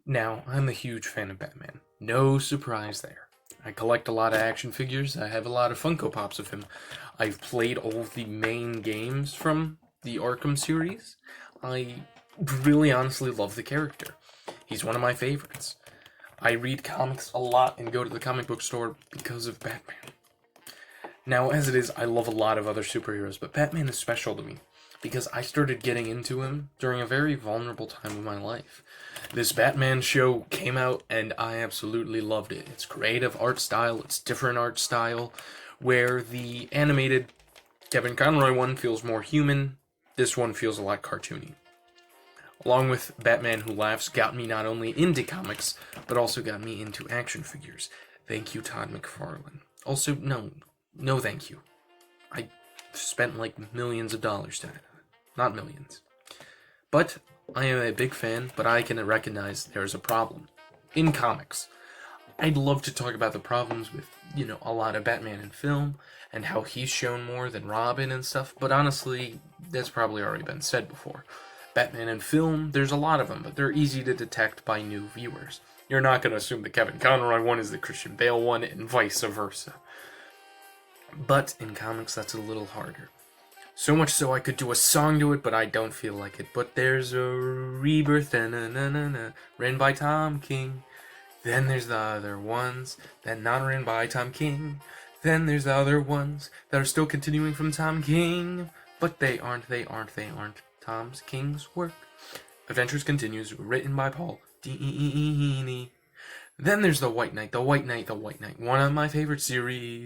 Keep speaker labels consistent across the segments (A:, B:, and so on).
A: Now, I'm a huge fan of Batman. No surprise there. I collect a lot of action figures. I have a lot of Funko Pops of him. I've played all of the main games from the Arkham series. I really honestly love the character. He's one of my favorites. I read comics a lot and go to the comic book store because of Batman. Now, as it is, I love a lot of other superheroes, but Batman is special to me because I started getting into him during a very vulnerable time of my life. This Batman show came out and I absolutely loved it. It's creative art style, it's different art style, where the animated Kevin Conroy one feels more human, this one feels a lot cartoony. Along with Batman Who Laughs got me not only into comics, but also got me into action figures. Thank you, Todd McFarlane. Also, no thank you. I spent like millions of dollars to it. Not millions. But I am a big fan, but I can recognize there's a problem. In comics. I'd love to talk about the problems with, a lot of Batman in film, and how he's shown more than Robin and stuff, but honestly, that's probably already been said before. Batman in film, there's a lot of them, but they're easy to detect by new viewers. You're not going to assume the Kevin Conroy one is the Christian Bale one, and vice versa. But in comics, that's a little harder. So much so I could do a song to it, but I don't feel like it. But there's a rebirth, written by Tom King. Then there's the other ones that not written by Tom King. Then there's the other ones that are still continuing from Tom King. But they aren't Tom King's work. Adventures Continues, written by Paul Dini. Then there's The White Knight, one of my favorite series.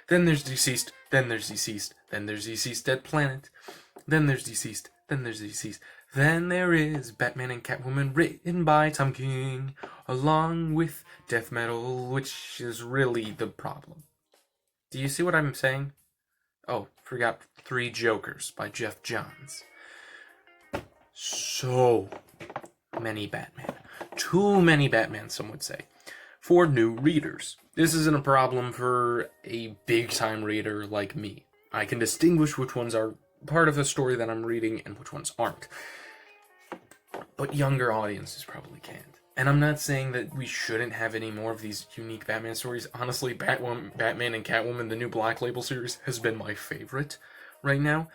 A: Then there's Deceased, then there's Deceased Dead Planet, then there's Deceased, then there is Batman and Catwoman written by Tom King, along with Death Metal, which is really the problem. Do you see what I'm saying? Oh, forgot Three Jokers by Jeff Johns. So many Batman. Too many Batman, some would say. For new readers. This isn't a problem for a big-time reader like me. I can distinguish which ones are part of the story that I'm reading and which ones aren't. But younger audiences probably can't. And I'm not saying that we shouldn't have any more of these unique Batman stories. Honestly, Batman and Catwoman, the new Black Label series, has been my favorite right now.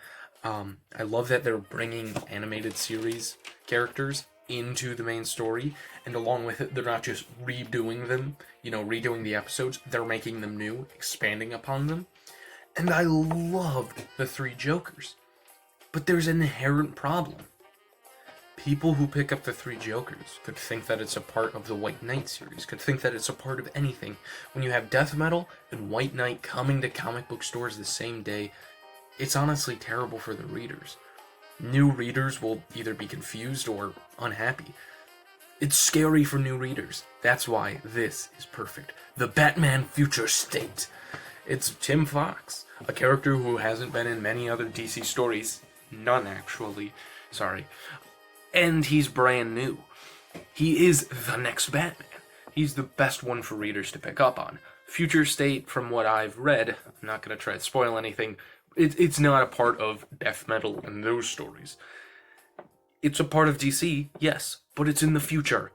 A: I love that they're bringing animated series characters into the main story, and along with it, they're not just redoing them, redoing the episodes, they're making them new, expanding upon them. And I loved the Three Jokers. But there's an inherent problem. People who pick up the Three Jokers could think that it's a part of the White Knight series, could think that it's a part of anything. When you have Death Metal and White Knight coming to comic book stores the same day, it's honestly terrible for the readers. New readers will either be confused or unhappy. It's scary for new readers. That's why this is perfect. The Batman Future State. It's Tim Fox, a character who hasn't been in many other DC stories. None, actually. Sorry. And he's brand new. He is the next Batman. He's the best one for readers to pick up on. Future State, from what I've read, I'm not going to try to spoil anything, it's not a part of Death Metal and those stories. It's a part of DC, yes, but it's in the future.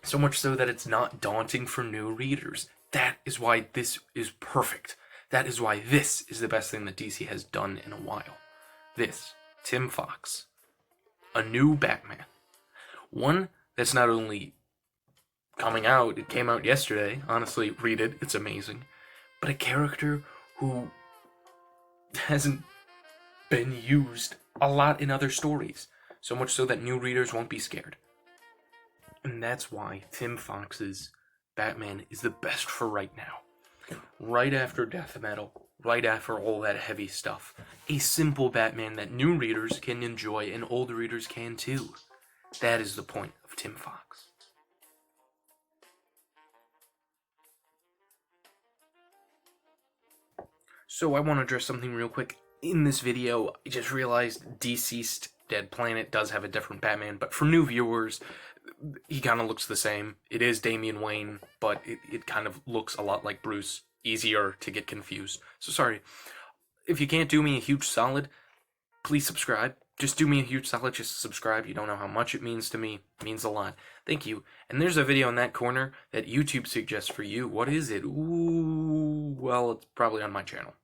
A: So much so that it's not daunting for new readers. That is why this is perfect. That is why this is the best thing that DC has done in a while. This, Tim Fox. A new Batman. One that's not only coming out, it came out yesterday, honestly, read it, it's amazing, but a character who hasn't been used a lot in other stories, so much so that new readers won't be scared. And that's why Tim Fox's Batman is the best for right now. Right after Death Metal, right after all that heavy stuff. A simple Batman that new readers can enjoy and old readers can too. That is the point of Tim Fox. So I want to address something real quick. In this video, I just realized Deceased Dead Planet does have a different Batman, but for new viewers, he kind of looks the same. It is Damian Wayne, but it kind of looks a lot like Bruce. Easier to get confused. So sorry. If you can't do me a huge solid, please subscribe. just do me a huge solid, just subscribe. You don't know how much it means to me. It means a lot. Thank you. And there's a video in that corner that YouTube suggests for you. What is it? Ooh, well, it's probably on my channel.